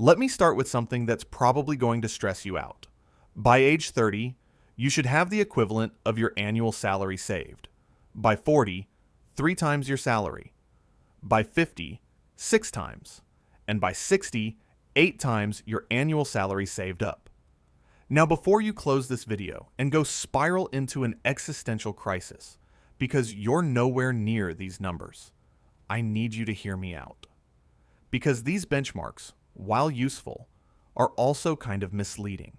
Let me start with something that's probably going to stress you out. By age 30, you should have the equivalent of your annual salary saved. By 40, 3 times your salary. By 50, 6 times. And by 60, 8 times your annual salary saved up. Now, before you close this video and go spiral into an existential crisis, because you're nowhere near these numbers, I need you to hear me out. Because these benchmarks, while useful, are also kind of misleading.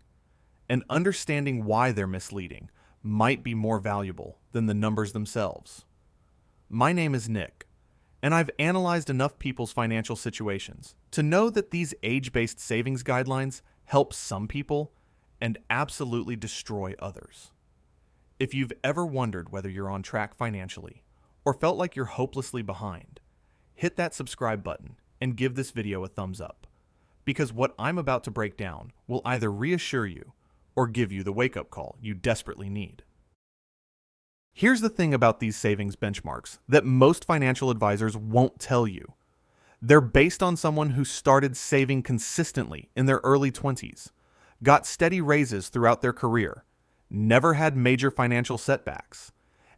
And understanding why they're misleading might be more valuable than the numbers themselves. My name is Nick, and I've analyzed enough people's financial situations to know that these age-based savings guidelines help some people and absolutely destroy others. If you've ever wondered whether you're on track financially or felt like you're hopelessly behind, hit that subscribe button and give this video a thumbs up, because what I'm about to break down will either reassure you or give you the wake-up call you desperately need. Here's the thing about these savings benchmarks that most financial advisors won't tell you. They're based on someone who started saving consistently in their early 20s, got steady raises throughout their career, never had major financial setbacks,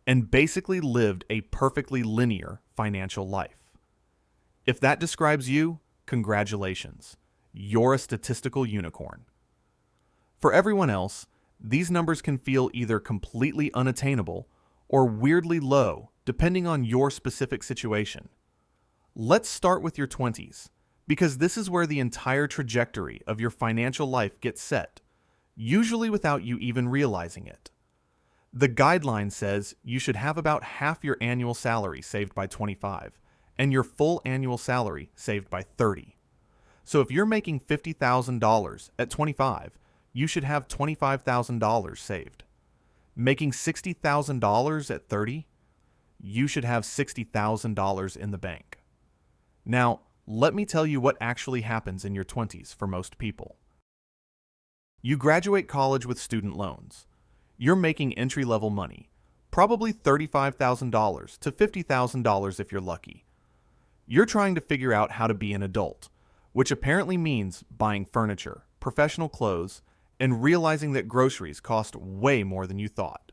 and basically lived a perfectly linear financial life. If that describes you, congratulations. You're a statistical unicorn. For everyone else, these numbers can feel either completely unattainable or weirdly low, depending on your specific situation. Let's start with your 20s, because this is where the entire trajectory of your financial life gets set, usually without you even realizing it. The guideline says you should have about half your annual salary saved by 25, and your full annual salary saved by 30. So if you're making $50,000 at 25, you should have $25,000 saved. Making $60,000 at 30, you should have $60,000 in the bank. Now, let me tell you what actually happens in your 20s for most people. You graduate college with student loans. You're making entry-level money, probably $35,000 to $50,000 if you're lucky. You're trying to figure out how to be an adult, which apparently means buying furniture, professional clothes, and realizing that groceries cost way more than you thought.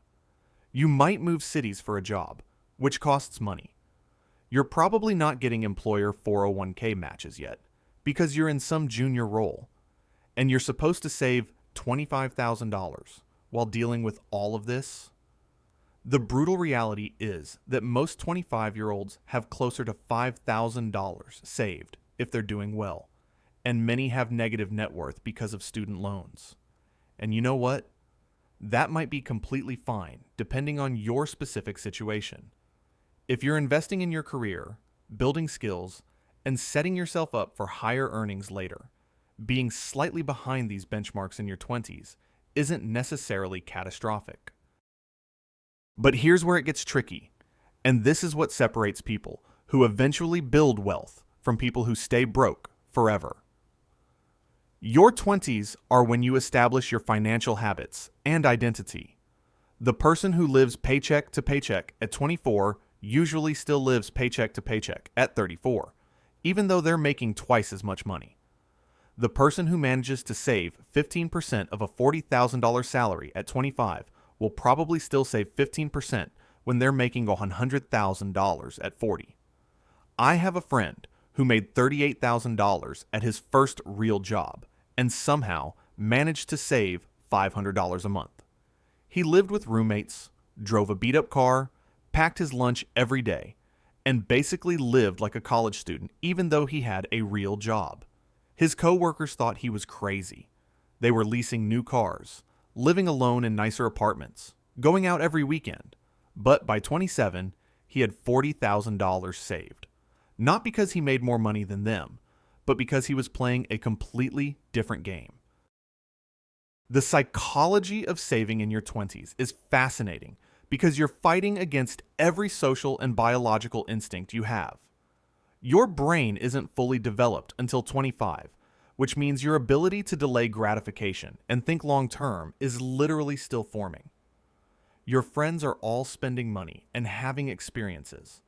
You might move cities for a job, which costs money. You're probably not getting employer 401k matches yet, because you're in some junior role, and you're supposed to save $25,000 while dealing with all of this. The brutal reality is that most 25-year-olds have closer to $5,000 saved if they're doing well, and many have negative net worth because of student loans. And you know what? That might be completely fine, depending on your specific situation. If you're investing in your career, building skills, and setting yourself up for higher earnings later, being slightly behind these benchmarks in your 20s isn't necessarily catastrophic. But here's where it gets tricky, and this is what separates people who eventually build wealth from people who stay broke forever. Your 20s are when you establish your financial habits and identity. The person who lives paycheck to paycheck at 24 usually still lives paycheck to paycheck at 34, even though they're making twice as much money. The person who manages to save 15% of a $40,000 salary at 25 will probably still save 15% when they're making $100,000 at 40. I have a friend who made $38,000 at his first real job and somehow managed to save $500 a month. He lived with roommates, drove a beat-up car, packed his lunch every day, and basically lived like a college student even though he had a real job. His co-workers thought he was crazy. They were leasing new cars, living alone in nicer apartments, going out every weekend. But by 27, he had $40,000 saved. Not because he made more money than them, but because he was playing a completely different game. The psychology of saving in your 20s is fascinating because you're fighting against every social and biological instinct you have. Your brain isn't fully developed until 25, which means your ability to delay gratification and think long-term is literally still forming. Your friends are all spending money and having experiences.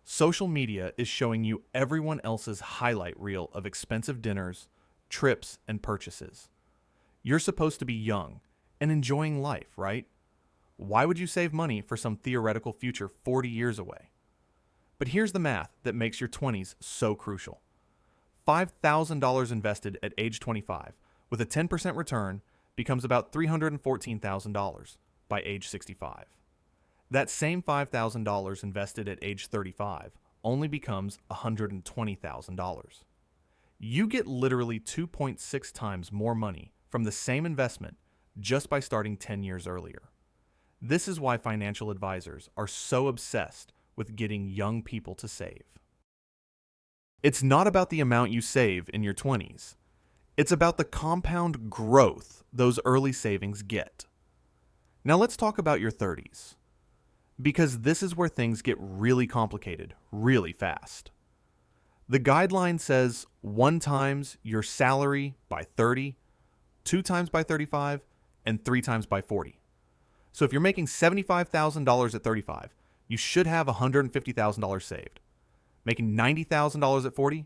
Social media is showing you everyone else's highlight reel of expensive dinners, trips, and purchases. You're supposed to be young and enjoying life, right? Why would you save money for some theoretical future 40 years away? But here's the math that makes your 20s so crucial. $5,000 invested at age 25 with a 10% return becomes about $314,000 by age 65. That same $5,000 invested at age 35 only becomes $120,000. You get literally 2.6 times more money from the same investment just by starting 10 years earlier. This is why financial advisors are so obsessed with getting young people to save. It's not about the amount you save in your 20s. It's about the compound growth those early savings get. Now let's talk about your 30s, because this is where things get really complicated really fast. The guideline says 1 times your salary by 30, 2 times by 35, and 3 times by 40. So if you're making $75,000 at 35, you should have $150,000 saved. Making $90,000 at 40,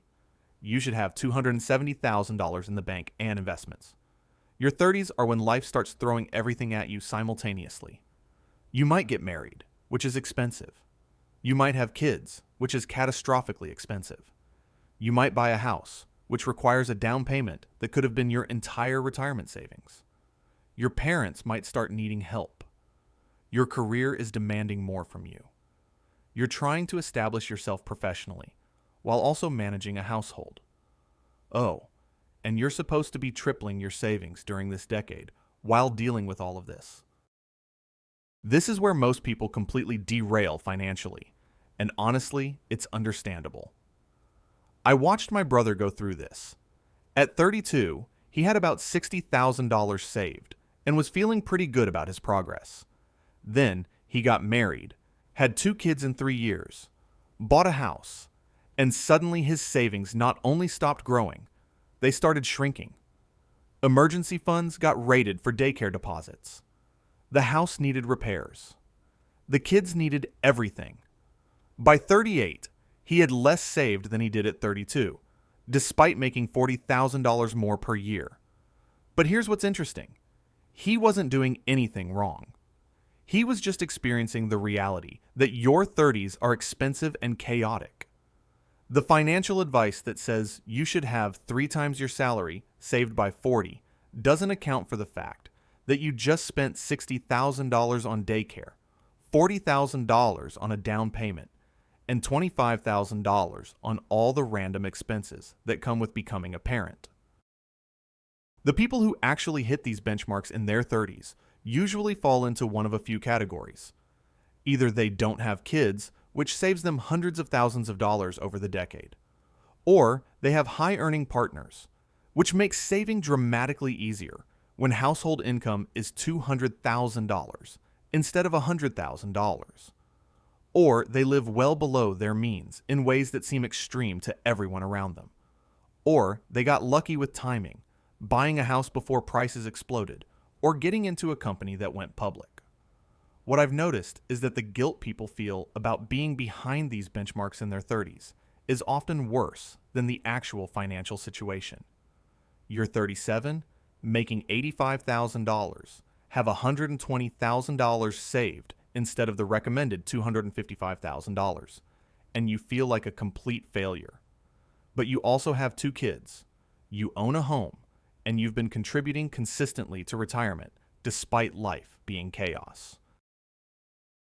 you should have $270,000 in the bank and investments. Your 30s are when life starts throwing everything at you simultaneously. You might get married, which is expensive. You might have kids, which is catastrophically expensive. You might buy a house, which requires a down payment that could have been your entire retirement savings. Your parents might start needing help. Your career is demanding more from you. You're trying to establish yourself professionally while also managing a household. Oh, and you're supposed to be tripling your savings during this decade while dealing with all of this. This is where most people completely derail financially, and honestly, it's understandable. I watched my brother go through this. At 32, he had about $60,000 saved and was feeling pretty good about his progress. Then he got married, had 2 kids in 3 years, bought a house, and suddenly his savings not only stopped growing, they started shrinking. Emergency funds got raided for daycare deposits. The house needed repairs. The kids needed everything. By 38, he had less saved than he did at 32, despite making $40,000 more per year. But here's what's interesting. He wasn't doing anything wrong. He was just experiencing the reality that your 30s are expensive and chaotic. The financial advice that says you should have 3 times your salary saved by 40 doesn't account for the fact that you just spent $60,000 on daycare, $40,000 on a down payment, and $25,000 on all the random expenses that come with becoming a parent. The people who actually hit these benchmarks in their 30s usually fall into one of a few categories. Either they don't have kids, which saves them hundreds of thousands of dollars over the decade, or they have high-earning partners, which makes saving dramatically easier when household income is $200,000 instead of $100,000. Or they live well below their means in ways that seem extreme to everyone around them. Or they got lucky with timing, buying a house before prices exploded, or getting into a company that went public. What I've noticed is that the guilt people feel about being behind these benchmarks in their 30s is often worse than the actual financial situation. You're 37, making $85,000, have $120,000 saved instead of the recommended $255,000, and you feel like a complete failure. But you also have 2 kids, you own a home, and you've been contributing consistently to retirement despite life being chaos.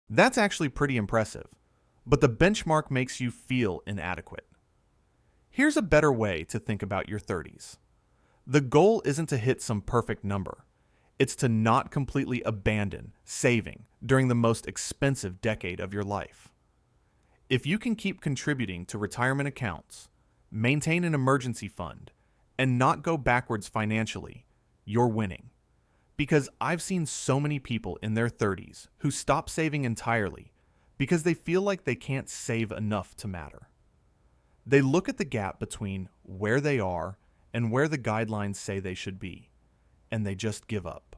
That's actually pretty impressive, but the benchmark makes you feel inadequate. Here's a better way to think about your 30s. The goal isn't to hit some perfect number. It's to not completely abandon saving during the most expensive decade of your life. If you can keep contributing to retirement accounts, maintain an emergency fund, and not go backwards financially, you're winning. Because I've seen so many people in their 30s who stop saving entirely because they feel like they can't save enough to matter. They look at the gap between where they are and where the guidelines say they should be, and they just give up.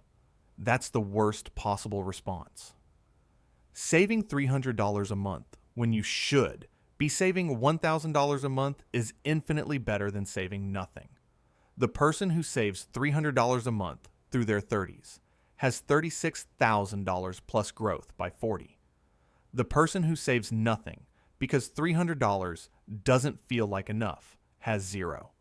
That's the worst possible response. Saving $300 a month when you should be saving $1,000 a month is infinitely better than saving nothing. The person who saves $300 a month through their 30s has $36,000 plus growth by 40. The person who saves nothing because $300 doesn't feel like enough has zero.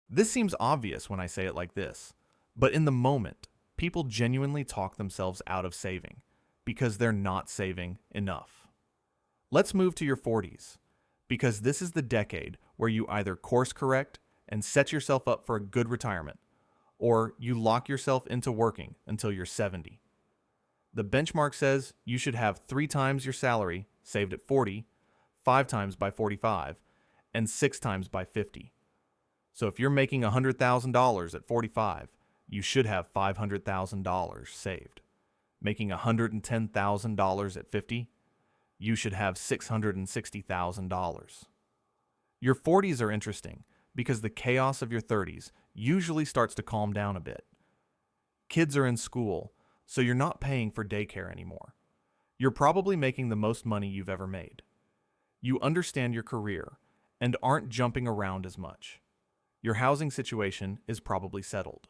This seems obvious when I say it like this, but in the moment, people genuinely talk themselves out of saving because they're not saving enough. Let's move to your 40s, because this is the decade where you either course correct and set yourself up for a good retirement, or you lock yourself into working until you're 70. The benchmark says you should have 3 times your salary saved at 40, 5 times by 45, and 6 times by 50. So if you're making $100,000 at 45, you should have $500,000 saved. Making $110,000 at 50, you should have $660,000. Your 40s are interesting because the chaos of your 30s usually starts to calm down a bit. Kids are in school, so you're not paying for daycare anymore. You're probably making the most money you've ever made. You understand your career and aren't jumping around as much. Your housing situation is probably settled.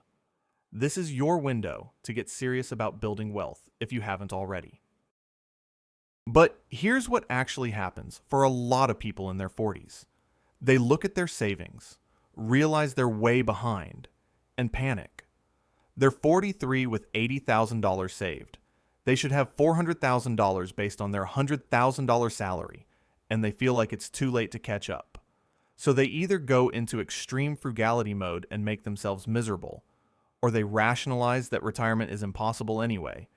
This is your window to get serious about building wealth if you haven't already. But here's what actually happens for a lot of people in their 40s. They look at their savings, realize they're way behind, and panic. They're 43 with $80,000 saved. They should have $400,000 based on their $100,000 salary, and they feel like it's too late to catch up. So they either go into extreme frugality mode and make themselves miserable, or they rationalize that retirement is impossible anyway,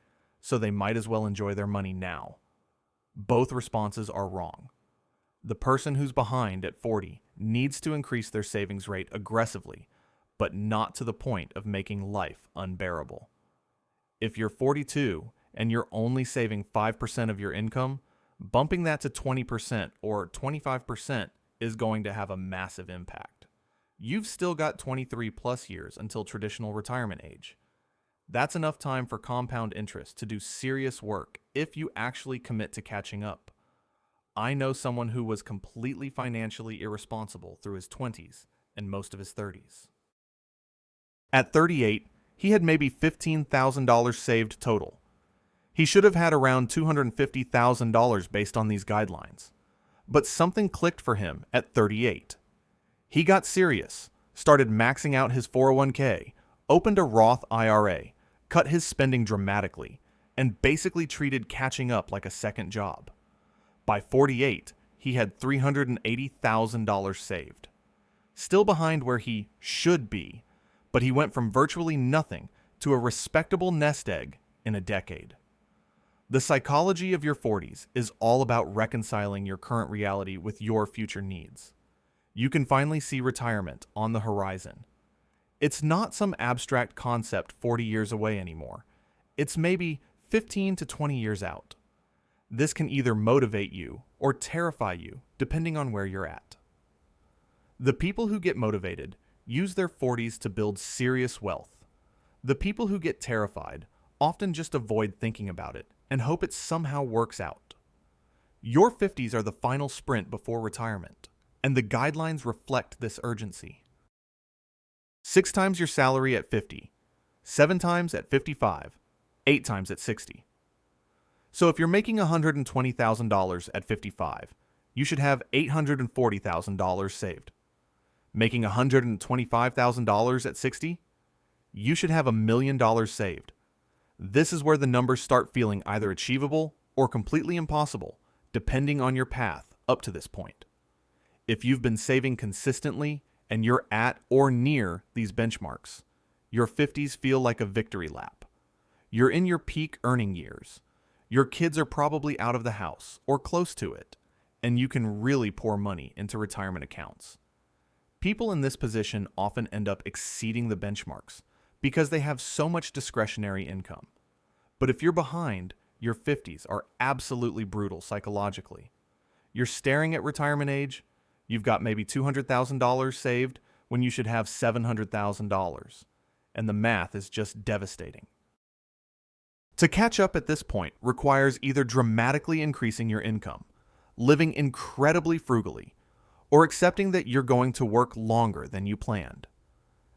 so they might as well enjoy their money now. Both responses are wrong. The person who's behind at 40 needs to increase their savings rate aggressively, but not to the point of making life unbearable. If you're 42 and you're only saving 5% of your income, bumping that to 20% or 25% is going to have a massive impact. You've still got 23 plus years until traditional retirement age. That's enough time for compound interest to do serious work if you actually commit to catching up. I know someone who was completely financially irresponsible through his 20s and most of his 30s. At 38, he had maybe $15,000 saved total. He should have had around $250,000 based on these guidelines. But something clicked for him at 38. He got serious, started maxing out his 401k, opened a Roth IRA, cut his spending dramatically, and basically treated catching up like a second job. By 48, he had $380,000 saved. Still behind where he should be, but he went from virtually nothing to a respectable nest egg in a decade. The psychology of your 40s is all about reconciling your current reality with your future needs. You can finally see retirement on the horizon. It's not some abstract concept 40 years away anymore. It's maybe 15 to 20 years out. This can either motivate you or terrify you, depending on where you're at. The people who get motivated use their 40s to build serious wealth. The people who get terrified often just avoid thinking about it and hope it somehow works out. Your 50s are the final sprint before retirement, and the guidelines reflect this urgency. 6 times your salary at 50, 7 times at 55, 8 times at 60. So if you're making $120,000 at 55, you should have $840,000 saved. Making $125,000 at 60, you should have $1 million saved. This is where the numbers start feeling either achievable or completely impossible, depending on your path up to this point. If you've been saving consistently and you're at or near these benchmarks, your 50s feel like a victory lap. You're in your peak earning years. Your kids are probably out of the house or close to it, and you can really pour money into retirement accounts. People in this position often end up exceeding the benchmarks because they have so much discretionary income. But if you're behind, your 50s are absolutely brutal psychologically. You're staring at retirement age, you've got maybe $200,000 saved when you should have $700,000, and the math is just devastating. To catch up at this point requires either dramatically increasing your income, living incredibly frugally, or accepting that you're going to work longer than you planned.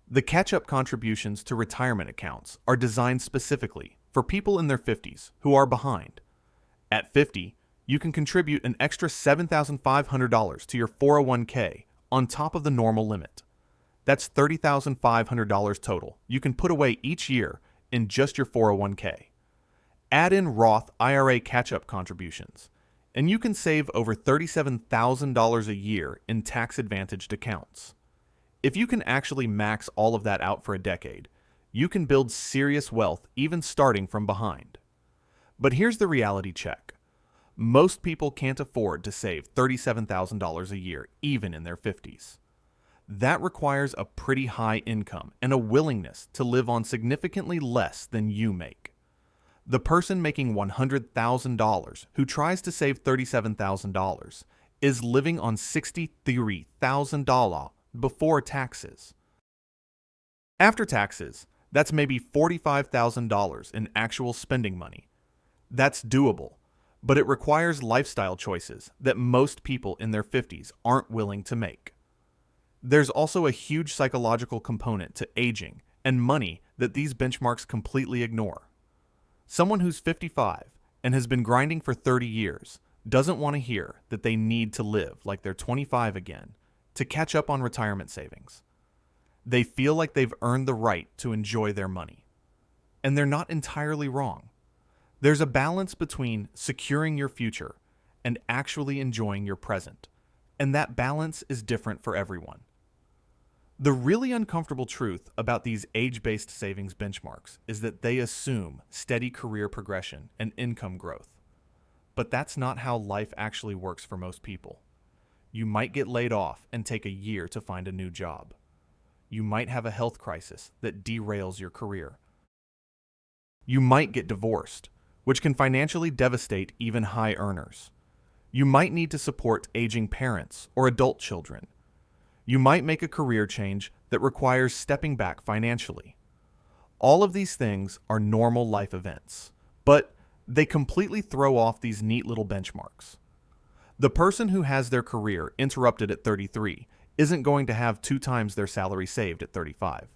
The catch-up contributions to retirement accounts are designed specifically for people in their 50s who are behind. At 50, you can contribute an extra $7,500 to your 401k on top of the normal limit. That's $30,500 total you can put away each year in just your 401k. Add in Roth IRA catch-up contributions, and you can save over $37,000 a year in tax-advantaged accounts. If you can actually max all of that out for a decade, you can build serious wealth even starting from behind. But here's the reality check. Most people can't afford to save $37,000 a year even in their 50s. That requires a pretty high income and a willingness to live on significantly less than you make. The person making $100,000 who tries to save $37,000 is living on $63,000 before taxes. After taxes, that's maybe $45,000 in actual spending money. That's doable, but it requires lifestyle choices that most people in their 50s aren't willing to make. There's also a huge psychological component to aging and money that these benchmarks completely ignore. Someone who's 55 and has been grinding for 30 years doesn't want to hear that they need to live like they're 25 again to catch up on retirement savings. They feel like they've earned the right to enjoy their money. And they're not entirely wrong. There's a balance between securing your future and actually enjoying your present, and that balance is different for everyone. The really uncomfortable truth about these age-based savings benchmarks is that they assume steady career progression and income growth. But that's not how life actually works for most people. You might get laid off and take a year to find a new job. You might have a health crisis that derails your career. You might get divorced, which can financially devastate even high earners. You might need to support aging parents or adult children. You might make a career change that requires stepping back financially. All of these things are normal life events, but they completely throw off these neat little benchmarks. The person who has their career interrupted at 33 isn't going to have 2 times their salary saved at 35.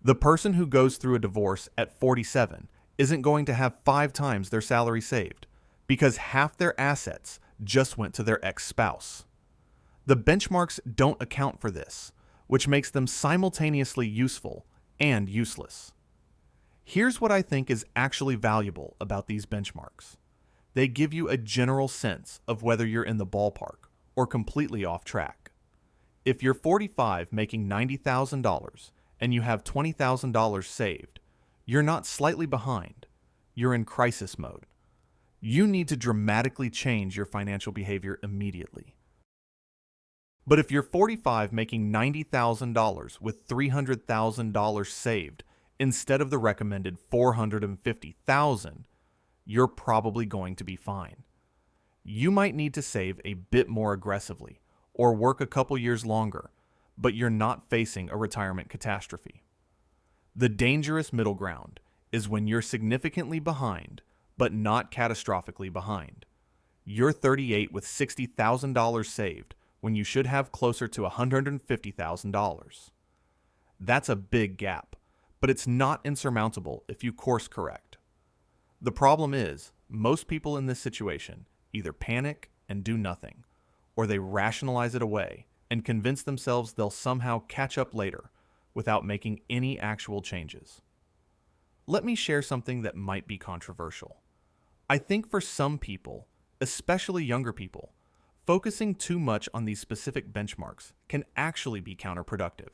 The person who goes through a divorce at 47 isn't going to have 5 times their salary saved because half their assets just went to their ex-spouse. The benchmarks don't account for this, which makes them simultaneously useful and useless. Here's what I think is actually valuable about these benchmarks. They give you a general sense of whether you're in the ballpark or completely off track. If you're 45 making $90,000 and you have $20,000 saved, you're not slightly behind. You're in crisis mode. You need to dramatically change your financial behavior immediately. But if you're 45 making $90,000 with $300,000 saved instead of the recommended $450,000, you're probably going to be fine. You might need to save a bit more aggressively or work a couple years longer, but you're not facing a retirement catastrophe. The dangerous middle ground is when you're significantly behind, but not catastrophically behind. You're 38 with $60,000 saved when you should have closer to $150,000. That's a big gap, but it's not insurmountable if you course correct. The problem is, most people in this situation either panic and do nothing, or they rationalize it away and convince themselves they'll somehow catch up later without making any actual changes. Let me share something that might be controversial. I think for some people, especially younger people, focusing too much on these specific benchmarks can actually be counterproductive.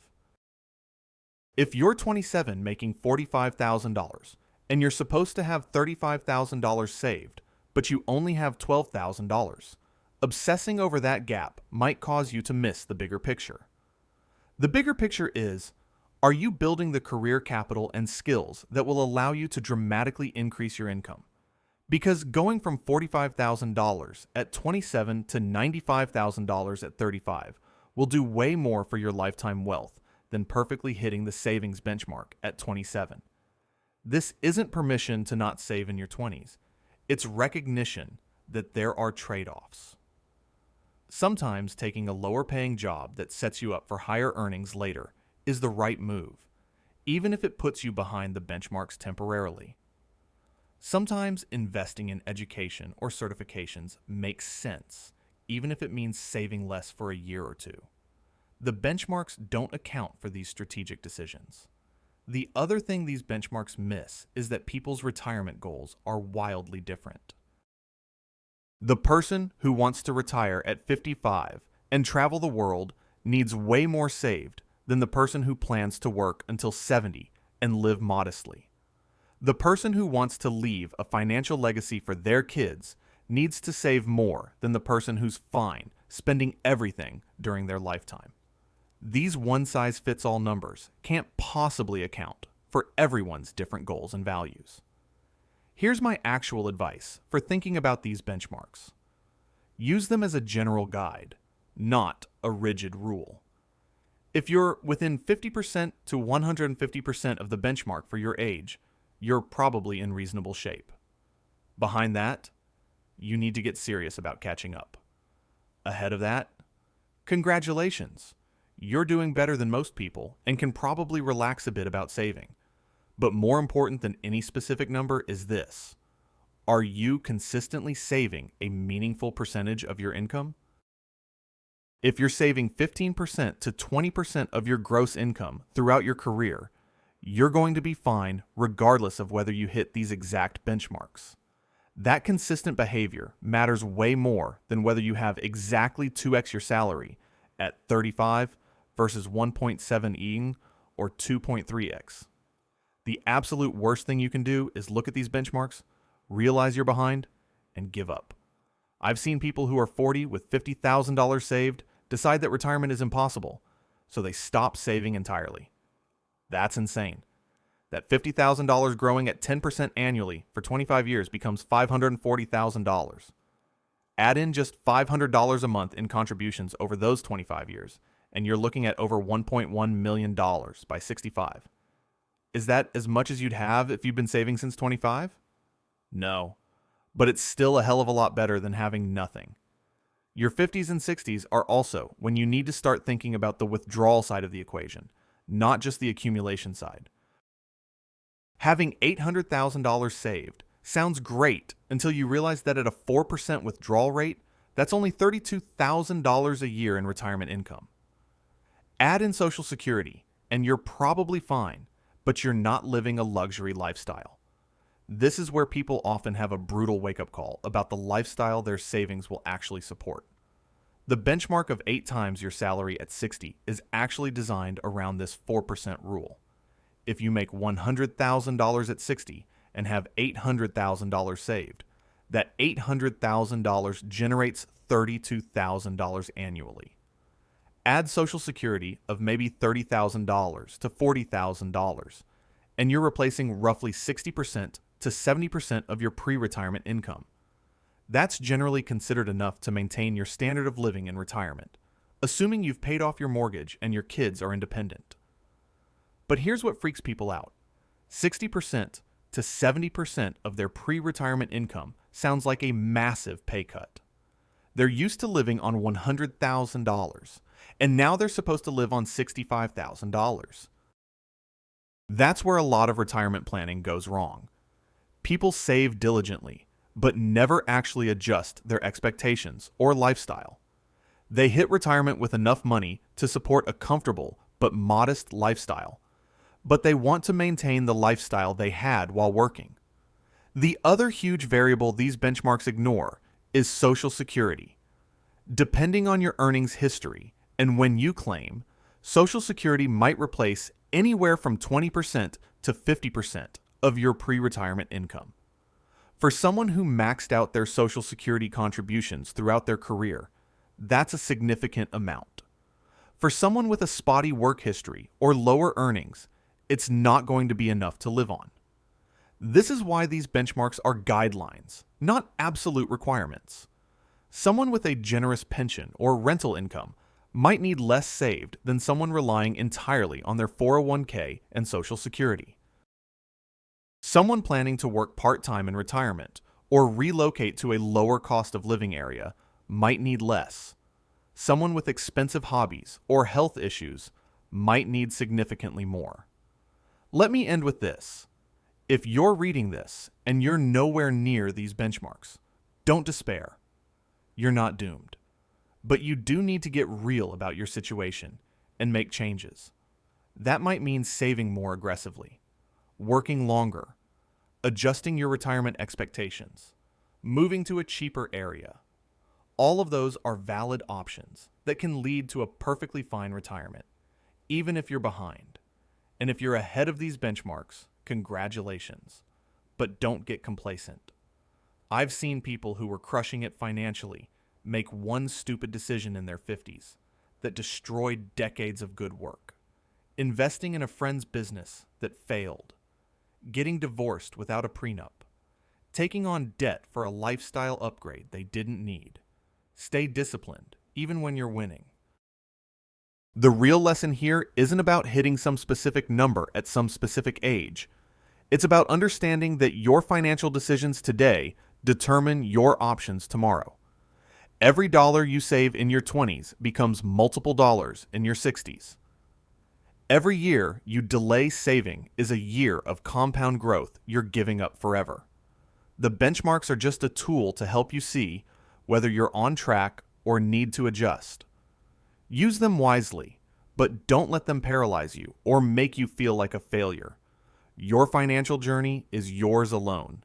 If you're 27 making $45,000 and you're supposed to have $35,000 saved, but you only have $12,000, obsessing over that gap might cause you to miss the bigger picture. The bigger picture is, are you building the career capital and skills that will allow you to dramatically increase your income? Because going from $45,000 at 27 to $95,000 at 35 will do way more for your lifetime wealth than perfectly hitting the savings benchmark at 27. This isn't permission to not save in your 20s. It's recognition that there are trade-offs. Sometimes taking a lower paying job that sets you up for higher earnings later is the right move, even if it puts you behind the benchmarks temporarily. Sometimes investing in education or certifications makes sense, even if it means saving less for a year or two. The benchmarks don't account for these strategic decisions. The other thing these benchmarks miss is that people's retirement goals are wildly different. The person who wants to retire at 55 and travel the world needs way more saved than the person who plans to work until 70 and live modestly. The person who wants to leave a financial legacy for their kids needs to save more than the person who's fine spending everything during their lifetime. These one-size-fits-all numbers can't possibly account for everyone's different goals and values. Here's my actual advice for thinking about these benchmarks. Use them as a general guide, not a rigid rule. If you're within 50% to 150% of the benchmark for your age, you're probably in reasonable shape. Behind that, you need to get serious about catching up. Ahead of that, congratulations. You're doing better than most people and can probably relax a bit about saving. But more important than any specific number is this. Are you consistently saving a meaningful percentage of your income? If you're saving 15% to 20% of your gross income throughout your career, you're going to be fine regardless of whether you hit these exact benchmarks. That consistent behavior matters way more than whether you have exactly 2x your salary at 35 versus 1.7 or 2.3x. The absolute worst thing you can do is look at these benchmarks, realize you're behind, and give up. I've seen people who are 40 with $50,000 saved decide that retirement is impossible, so they stop saving entirely. That's insane. That $50,000 growing at 10% annually for 25 years becomes $540,000. Add in just $500 a month in contributions over those 25 years, and you're looking at over $1.1 million by 65. Is that as much as you'd have if you've been saving since 25? No, but it's still a hell of a lot better than having nothing. Your 50s and 60s are also when you need to start thinking about the withdrawal side of the equation, not just the accumulation side. Having $800,000 saved sounds great until you realize that at a 4% withdrawal rate, that's only $32,000 a year in retirement income. Add in Social Security, and you're probably fine, but you're not living a luxury lifestyle. This is where people often have a brutal wake-up call about the lifestyle their savings will actually support. The benchmark of 8 times your salary at 60 is actually designed around this 4% rule. If you make $100,000 at 60 and have $800,000 saved, that $800,000 generates $32,000 annually. Add Social Security of maybe $30,000 to $40,000, and you're replacing roughly 60% to 70% of your pre-retirement income. That's generally considered enough to maintain your standard of living in retirement, assuming you've paid off your mortgage and your kids are independent. But here's what freaks people out. 60% to 70% of their pre-retirement income sounds like a massive pay cut. They're used to living on $100,000, and now they're supposed to live on $65,000. That's where a lot of retirement planning goes wrong. People save diligently, but never actually adjust their expectations or lifestyle. They hit retirement with enough money to support a comfortable but modest lifestyle, but they want to maintain the lifestyle they had while working. The other huge variable these benchmarks ignore is Social Security. Depending on your earnings history and when you claim, Social Security might replace anywhere from 20% to 50% of your pre-retirement income. For someone who maxed out their Social Security contributions throughout their career, that's a significant amount. For someone with a spotty work history or lower earnings, it's not going to be enough to live on. This is why these benchmarks are guidelines, not absolute requirements. Someone with a generous pension or rental income might need less saved than someone relying entirely on their 401k and Social Security. Someone planning to work part-time in retirement or relocate to a lower cost of living area might need less. Someone with expensive hobbies or health issues might need significantly more. Let me end with this. If you're reading this and you're nowhere near these benchmarks, don't despair. You're not doomed. But you do need to get real about your situation and make changes. That might mean saving more aggressively, working longer, adjusting your retirement expectations, moving to a cheaper area. All of those are valid options that can lead to a perfectly fine retirement, even if you're behind. And if you're ahead of these benchmarks, congratulations. But don't get complacent. I've seen people who were crushing it financially make one stupid decision in their 50s that destroyed decades of good work. Investing in a friend's business that failed. Getting divorced without a prenup. Taking on debt for a lifestyle upgrade they didn't need. Stay disciplined, even when you're winning. The real lesson here isn't about hitting some specific number at some specific age. It's about understanding that your financial decisions today determine your options tomorrow. Every dollar you save in your 20s becomes multiple dollars in your 60s. Every year you delay saving is a year of compound growth you're giving up forever. The benchmarks are just a tool to help you see whether you're on track or need to adjust. Use them wisely, but don't let them paralyze you or make you feel like a failure. Your financial journey is yours alone,